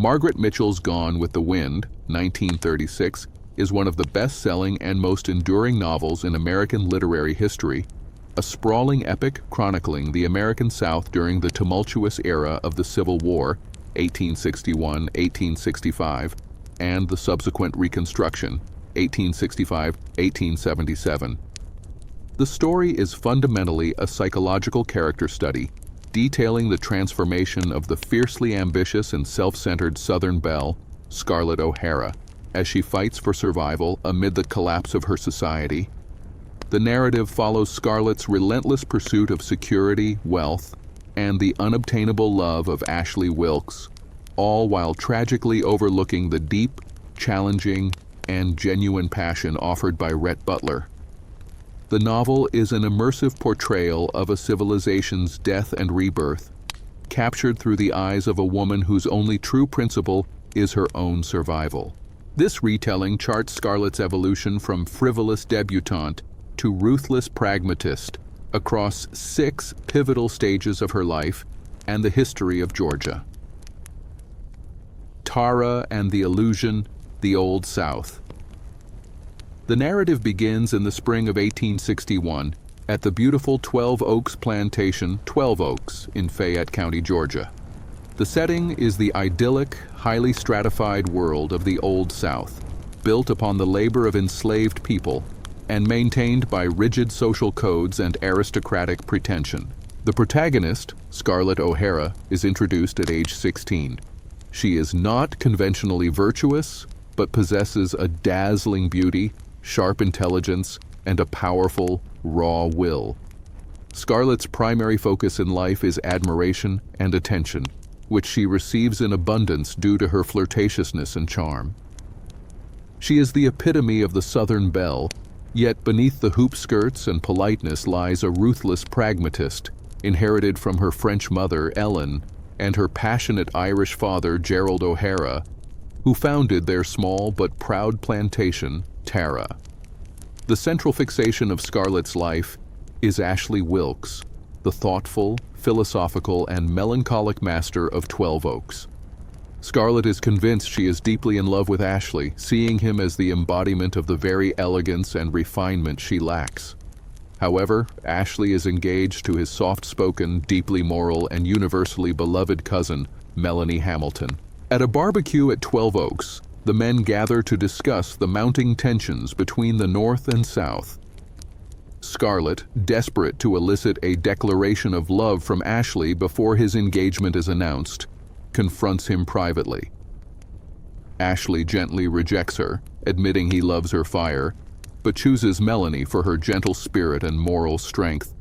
Margaret Mitchell's Gone with the Wind, 1936, is one of the best-selling and most enduring novels in American literary history, a sprawling epic chronicling the American South during the tumultuous era of the Civil War, 1861-1865, and the subsequent Reconstruction, 1865-1877. The story is fundamentally a psychological character study, detailing the transformation of the fiercely ambitious and self-centered Southern belle, Scarlett O'Hara, as she fights for survival amid the collapse of her society. The narrative follows Scarlett's relentless pursuit of security, wealth, and the unobtainable love of Ashley Wilkes, all while tragically overlooking the deep, challenging, and genuine passion offered by Rhett Butler. The novel is an immersive portrayal of a civilization's death and rebirth, captured through the eyes of a woman whose only true principle is her own survival. This retelling charts Scarlett's evolution from frivolous debutante to ruthless pragmatist across 6 pivotal stages of her life and the history of Georgia. Tara and the Illusion, the Old South. The narrative begins in the spring of 1861 at the beautiful 12 Oaks plantation, 12 Oaks, in Fayette County, Georgia. The setting is the idyllic, highly stratified world of the Old South, built upon the labor of enslaved people and maintained by rigid social codes and aristocratic pretension. The protagonist, Scarlett O'Hara, is introduced at age 16. She is not conventionally virtuous, but possesses a dazzling beauty, sharp intelligence, and a powerful, raw will. Scarlett's primary focus in life is admiration and attention, which she receives in abundance due to her flirtatiousness and charm. She is the epitome of the Southern belle, yet beneath the hoop skirts and politeness lies a ruthless pragmatist, inherited from her French mother, Ellen, and her passionate Irish father, Gerald O'Hara, who founded their small but proud plantation, Tara. The central fixation of Scarlett's life is Ashley Wilkes, the thoughtful, philosophical, and melancholic master of 12 Oaks. Scarlett is convinced she is deeply in love with Ashley, seeing him as the embodiment of the very elegance and refinement she lacks. However, Ashley is engaged to his soft-spoken, deeply moral, and universally beloved cousin, Melanie Hamilton. At a barbecue at 12 Oaks, the men gather to discuss the mounting tensions between the North and South. Scarlett, desperate to elicit a declaration of love from Ashley before his engagement is announced, confronts him privately. Ashley gently rejects her, admitting he loves her fire, but chooses Melanie for her gentle spirit and moral strength,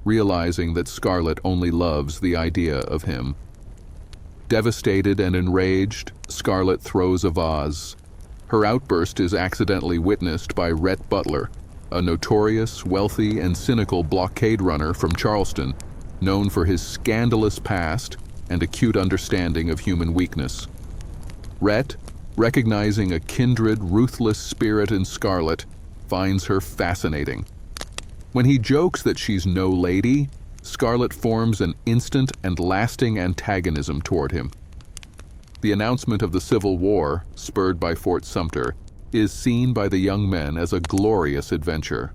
realizing that Scarlett only loves the idea of him. Devastated and enraged, Scarlett throws a vase. Her outburst is accidentally witnessed by Rhett Butler, a notorious, wealthy, and cynical blockade runner from Charleston, known for his scandalous past and acute understanding of human weakness. Rhett, recognizing a kindred, ruthless spirit in Scarlett, finds her fascinating. When he jokes that she's no lady, Scarlett forms an instant and lasting antagonism toward him. The announcement of the Civil War, spurred by Fort Sumter, is seen by the young men as a glorious adventure.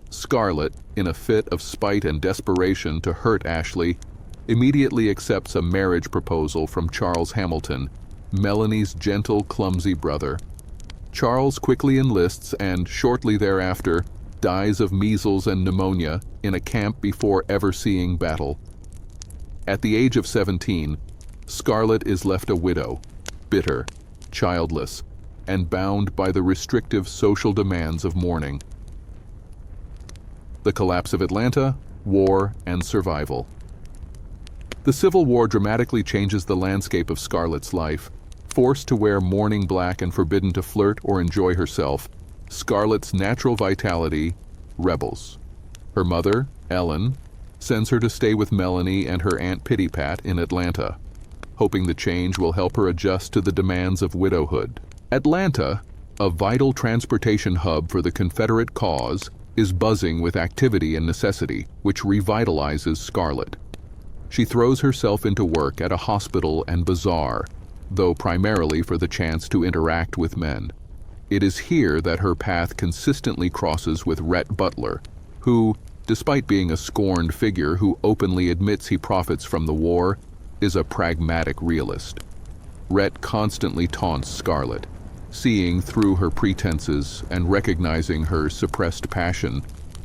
Scarlett, in a fit of spite and desperation to hurt Ashley, immediately accepts a marriage proposal from Charles Hamilton, Melanie's gentle, clumsy brother. Charles quickly enlists and, shortly thereafter, dies of measles and pneumonia in a camp before ever seeing battle. At the age of 17, Scarlett is left a widow, bitter, childless, and bound by the restrictive social demands of mourning. The collapse of Atlanta, war, and survival. The Civil War dramatically changes the landscape of Scarlett's life. Forced to wear mourning black and forbidden to flirt or enjoy herself, Scarlett's natural vitality rebels. Her mother, Ellen, sends her to stay with Melanie and her Aunt Pittypat in Atlanta, hoping the change will help her adjust to the demands of widowhood. Atlanta, a vital transportation hub for the Confederate cause, is buzzing with activity and necessity, which revitalizes Scarlett. She throws herself into work at a hospital and bazaar, though primarily for the chance to interact with men. It is here that her path consistently crosses with Rhett Butler, who, despite being a scorned figure who openly admits he profits from the war, is a pragmatic realist. Rhett constantly taunts Scarlett, seeing through her pretenses and recognizing her suppressed passion,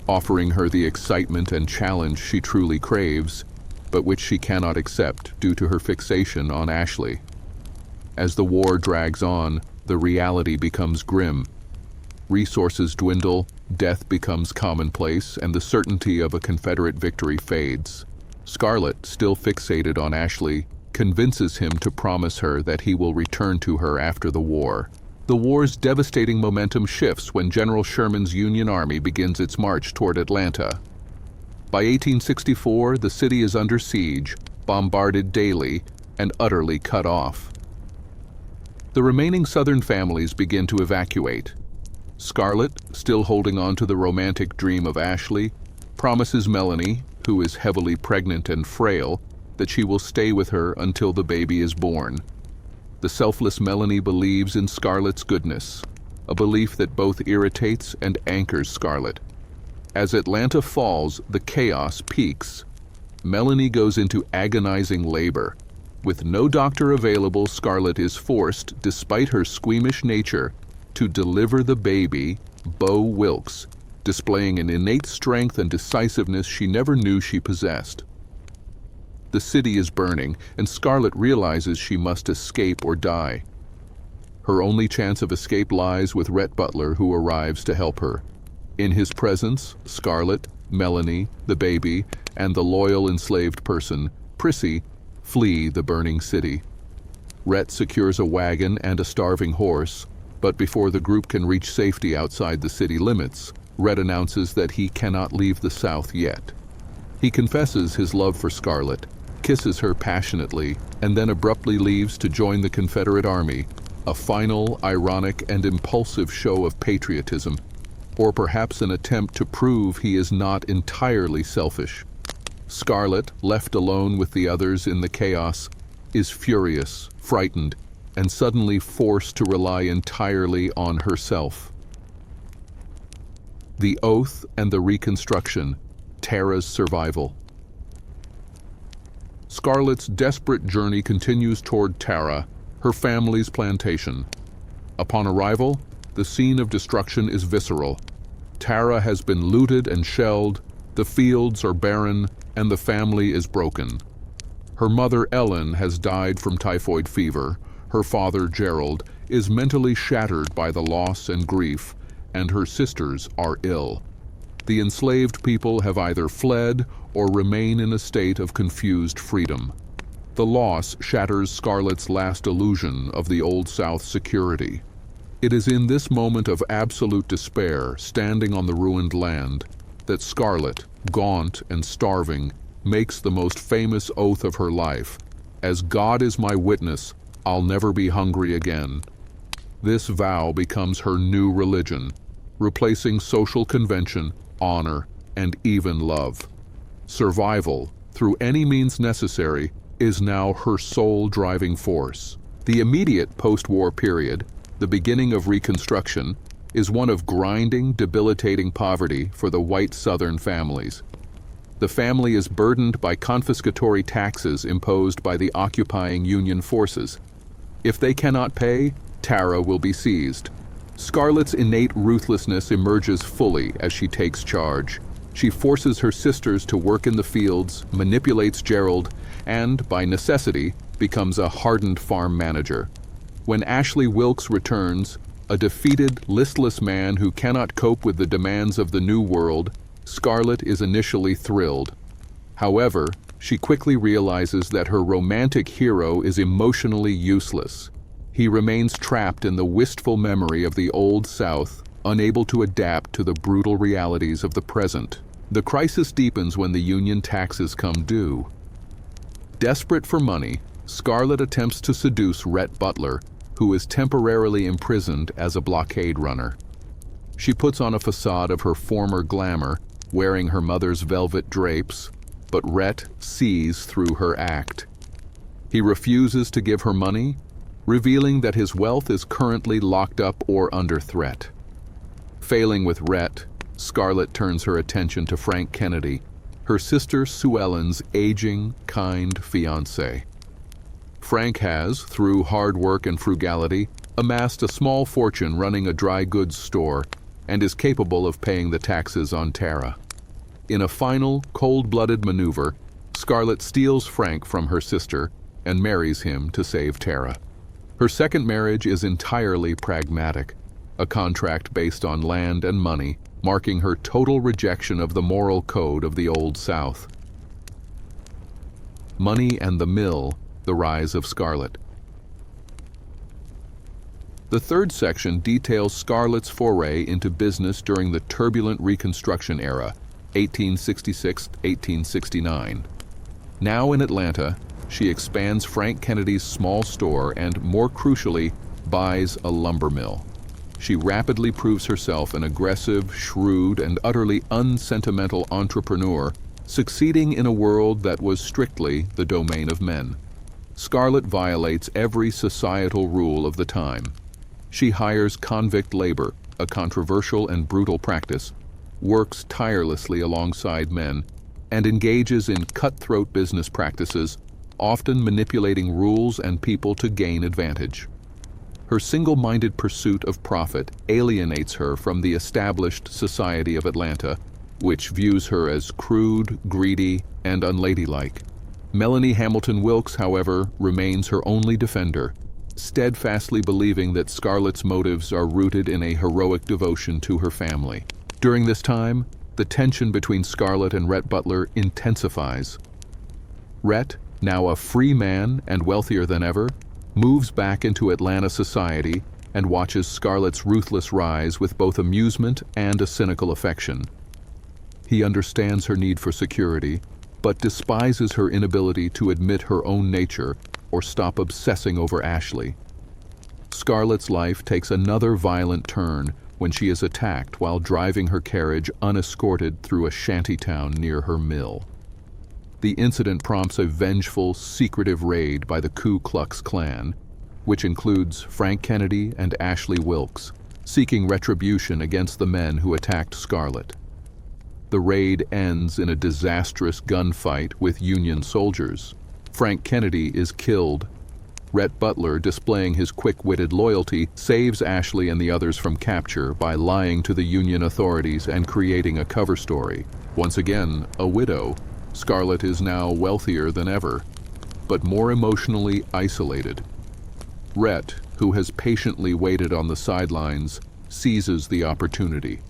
offering her the excitement and challenge she truly craves, but which she cannot accept due to her fixation on Ashley. As the war drags on, the reality becomes grim. Resources dwindle, death becomes commonplace, and the certainty of a Confederate victory fades. Scarlett, still fixated on Ashley, convinces him to promise her that he will return to her after the war. The war's devastating momentum shifts when General Sherman's Union Army begins its march toward Atlanta. By 1864, the city is under siege, bombarded daily, and utterly cut off. The remaining Southern families begin to evacuate. Scarlett, still holding on to the romantic dream of Ashley, promises Melanie, who is heavily pregnant and frail, that she will stay with her until the baby is born. The selfless Melanie believes in Scarlett's goodness, a belief that both irritates and anchors Scarlett. As Atlanta falls, the chaos peaks. Melanie goes into agonizing labor. With no doctor available, Scarlett is forced, despite her squeamish nature, to deliver the baby, Bo Wilkes, displaying an innate strength and decisiveness she never knew she possessed. The city is burning, and Scarlett realizes she must escape or die. Her only chance of escape lies with Rhett Butler, who arrives to help her. In his presence, Scarlett, Melanie, the baby, and the loyal enslaved person, Prissy, flee the burning city. Rhett secures a wagon and a starving horse, but before the group can reach safety outside the city limits, Rhett announces that he cannot leave the South yet. He confesses his love for Scarlett, kisses her passionately, and then abruptly leaves to join the Confederate Army, a final, ironic, and impulsive show of patriotism, or perhaps an attempt to prove he is not entirely selfish. Scarlett, left alone with the others in the chaos, is furious, frightened, and suddenly forced to rely entirely on herself. The Oath and the Reconstruction, Tara's survival. Scarlett's desperate journey continues toward Tara, her family's plantation. Upon arrival, the scene of destruction is visceral. Tara has been looted and shelled, the fields are barren, and the family is broken. Her mother, Ellen, has died from typhoid fever. Her father, Gerald, is mentally shattered by the loss and grief, and her sisters are ill. The enslaved people have either fled or remain in a state of confused freedom. The loss shatters Scarlett's last illusion of the Old South's security. It is in this moment of absolute despair, standing on the ruined land, that Scarlett, gaunt and starving, makes the most famous oath of her life: "As God is my witness, I'll never be hungry again." This vow becomes her new religion, replacing social convention, honor, and even love. Survival, through any means necessary, is now her sole driving force. The immediate post-war period, the beginning of Reconstruction, is one of grinding, debilitating poverty for the white Southern families. The family is burdened by confiscatory taxes imposed by the occupying Union forces. If they cannot pay, Tara will be seized. Scarlett's innate ruthlessness emerges fully as she takes charge. She forces her sisters to work in the fields, manipulates Gerald, and, by necessity, becomes a hardened farm manager. When Ashley Wilkes returns, a defeated, listless man who cannot cope with the demands of the new world, Scarlett is initially thrilled. However, she quickly realizes that her romantic hero is emotionally useless. He remains trapped in the wistful memory of the Old South, unable to adapt to the brutal realities of the present. The crisis deepens when the Union taxes come due. Desperate for money, Scarlett attempts to seduce Rhett Butler, who is temporarily imprisoned as a blockade runner. She puts on a facade of her former glamour, wearing her mother's velvet drapes, but Rhett sees through her act. He refuses to give her money, revealing that his wealth is currently locked up or under threat. Failing with Rhett, Scarlett turns her attention to Frank Kennedy, her sister Sue Ellen's aging, kind fiancé. Frank has, through hard work and frugality, amassed a small fortune running a dry goods store and is capable of paying the taxes on Tara. In a final, cold-blooded maneuver, Scarlett steals Frank from her sister and marries him to save Tara. Her second marriage is entirely pragmatic, a contract based on land and money, marking her total rejection of the moral code of the Old South. Money and the Mill, the rise of Scarlett. The third section details Scarlett's foray into business during the turbulent Reconstruction era, 1866-1869. Now in Atlanta, she expands Frank Kennedy's small store and, more crucially, buys a lumber mill. She rapidly proves herself an aggressive, shrewd, and utterly unsentimental entrepreneur, succeeding in a world that was strictly the domain of men. Scarlett violates every societal rule of the time. She hires convict labor, a controversial and brutal practice, works tirelessly alongside men, and engages in cutthroat business practices, often manipulating rules and people to gain advantage. Her single-minded pursuit of profit alienates her from the established society of Atlanta, which views her as crude, greedy, and unladylike. Melanie Hamilton Wilkes, however, remains her only defender, steadfastly believing that Scarlett's motives are rooted in a heroic devotion to her family. During this time, the tension between Scarlett and Rhett Butler intensifies. Rhett, now a free man and wealthier than ever, moves back into Atlanta society and watches Scarlett's ruthless rise with both amusement and a cynical affection. He understands her need for security, but despises her inability to admit her own nature or stop obsessing over Ashley. Scarlett's life takes another violent turn when she is attacked while driving her carriage unescorted through a shantytown near her mill. The incident prompts a vengeful, secretive raid by the Ku Klux Klan, which includes Frank Kennedy and Ashley Wilkes, seeking retribution against the men who attacked Scarlett. The raid ends in a disastrous gunfight with Union soldiers. Frank Kennedy is killed. Rhett Butler, displaying his quick-witted loyalty, saves Ashley and the others from capture by lying to the Union authorities and creating a cover story. Once again, a widow, Scarlett is now wealthier than ever, but more emotionally isolated. Rhett, who has patiently waited on the sidelines, seizes the opportunity.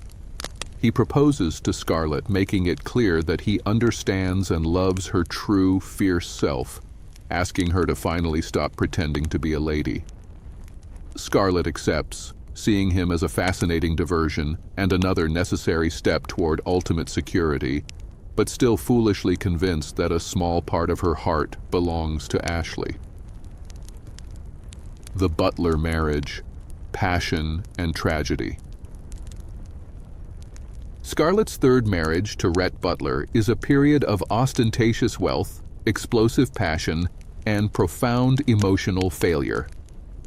He proposes to Scarlett, making it clear that he understands and loves her true, fierce self, asking her to finally stop pretending to be a lady. Scarlett accepts, seeing him as a fascinating diversion and another necessary step toward ultimate security, but still foolishly convinced that a small part of her heart belongs to Ashley. The Butler marriage, passion and tragedy. Scarlett's third marriage to Rhett Butler is a period of ostentatious wealth, explosive passion, and profound emotional failure.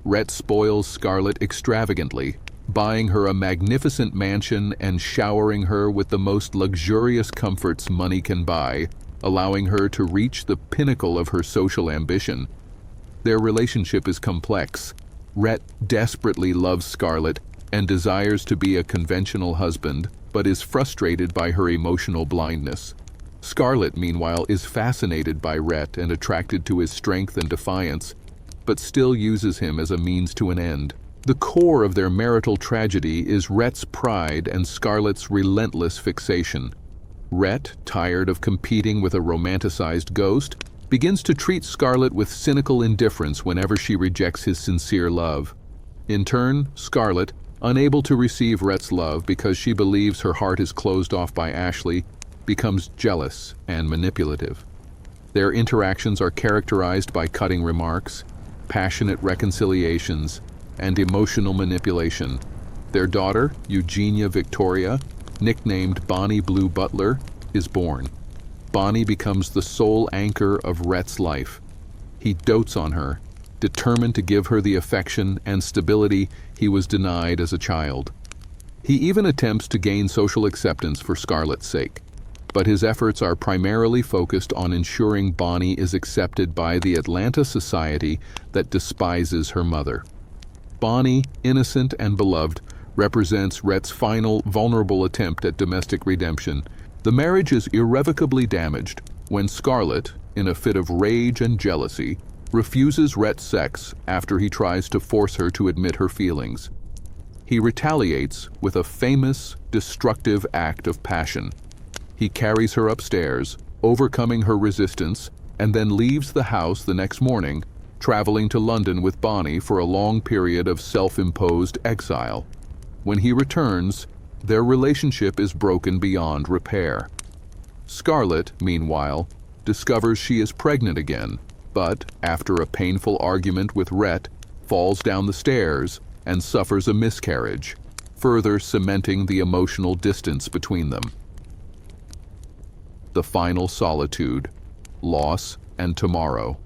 Rhett spoils Scarlett extravagantly, buying her a magnificent mansion and showering her with the most luxurious comforts money can buy, allowing her to reach the pinnacle of her social ambition. Their relationship is complex. Rhett desperately loves Scarlett and desires to be a conventional husband, but is frustrated by her emotional blindness. Scarlett, meanwhile, is fascinated by Rhett and attracted to his strength and defiance, but still uses him as a means to an end. The core of their marital tragedy is Rhett's pride and Scarlett's relentless fixation. Rhett, tired of competing with a romanticized ghost, begins to treat Scarlett with cynical indifference whenever she rejects his sincere love. In turn, Scarlett, unable to receive Rhett's love because she believes her heart is closed off by Ashley, becomes jealous and manipulative. Their interactions are characterized by cutting remarks, passionate reconciliations, and emotional manipulation. Their daughter, Eugenia Victoria, nicknamed Bonnie Blue Butler, is born. Bonnie becomes the sole anchor of Rhett's life. He dotes on her, determined to give her the affection and stability he was denied as a child. He even attempts to gain social acceptance for Scarlett's sake, but his efforts are primarily focused on ensuring Bonnie is accepted by the Atlanta society that despises her mother. Bonnie, innocent and beloved, represents Rhett's final vulnerable attempt at domestic redemption. The marriage is irrevocably damaged when Scarlett, in a fit of rage and jealousy, refuses Rhett's sex after he tries to force her to admit her feelings. He retaliates with a famous, destructive act of passion. He carries her upstairs, overcoming her resistance, and then leaves the house the next morning, traveling to London with Bonnie for a long period of self-imposed exile. When he returns, their relationship is broken beyond repair. Scarlett, meanwhile, discovers she is pregnant again, but, after a painful argument with Rhett, falls down the stairs and suffers a miscarriage, further cementing the emotional distance between them. The final solitude, loss, and tomorrow.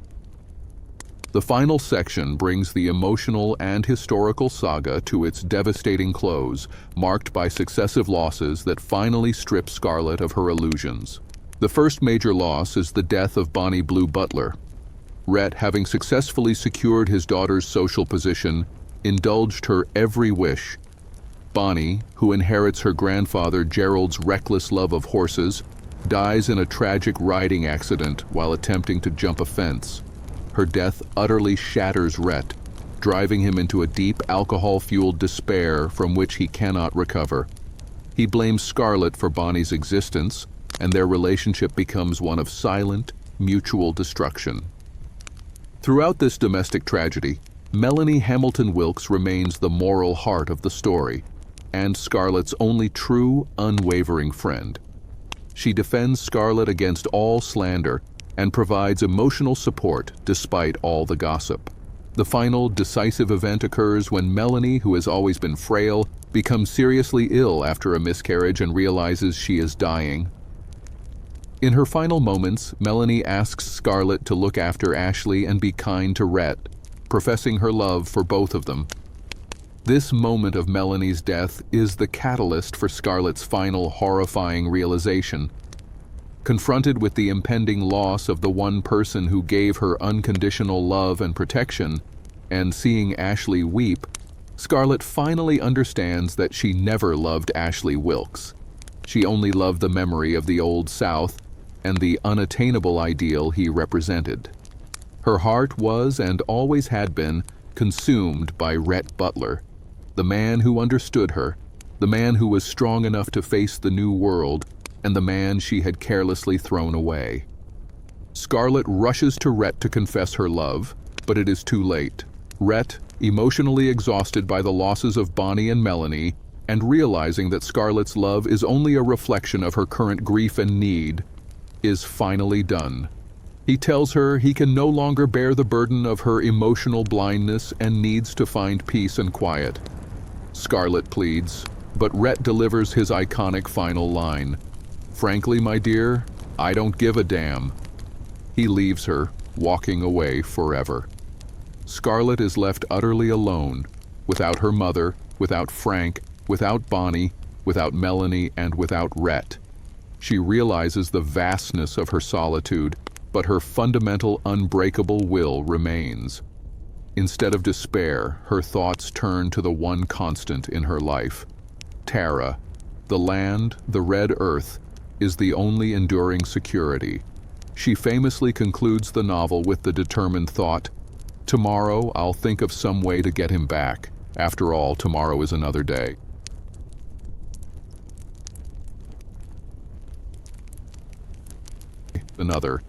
The final section brings the emotional and historical saga to its devastating close, marked by successive losses that finally strip Scarlett of her illusions. The first major loss is the death of Bonnie Blue Butler. Rhett, having successfully secured his daughter's social position, indulged her every wish. Bonnie, who inherits her grandfather Gerald's reckless love of horses, dies in a tragic riding accident while attempting to jump a fence. Her death utterly shatters Rhett, driving him into a deep alcohol-fueled despair from which he cannot recover. He blames Scarlett for Bonnie's existence, and their relationship becomes one of silent, mutual destruction. Throughout this domestic tragedy, Melanie Hamilton Wilkes remains the moral heart of the story, and Scarlett's only true, unwavering friend. She defends Scarlett against all slander and provides emotional support despite all the gossip. The final, decisive event occurs when Melanie, who has always been frail, becomes seriously ill after a miscarriage and realizes she is dying. In her final moments, Melanie asks Scarlett to look after Ashley and be kind to Rhett, professing her love for both of them. This moment of Melanie's death is the catalyst for Scarlett's final horrifying realization. Confronted with the impending loss of the one person who gave her unconditional love and protection, and seeing Ashley weep, Scarlett finally understands that she never loved Ashley Wilkes. She only loved the memory of the Old South and the unattainable ideal he represented. Her heart was, and always had been, consumed by Rhett Butler, the man who understood her, the man who was strong enough to face the new world, and the man she had carelessly thrown away. Scarlett rushes to Rhett to confess her love, but it is too late. Rhett, emotionally exhausted by the losses of Bonnie and Melanie, and realizing that Scarlett's love is only a reflection of her current grief and need, is finally done. He tells her he can no longer bear the burden of her emotional blindness and needs to find peace and quiet. Scarlett pleads, but Rhett delivers his iconic final line. "Frankly, my dear, I don't give a damn." He leaves her, walking away forever. Scarlett is left utterly alone, without her mother, without Frank, without Bonnie, without Melanie, and without Rhett. She realizes the vastness of her solitude, but her fundamental, unbreakable will remains. Instead of despair, her thoughts turn to the one constant in her life. Tara, the land, the red earth, is the only enduring security. She famously concludes the novel with the determined thought, "Tomorrow I'll think of some way to get him back. After all, tomorrow is another day." Another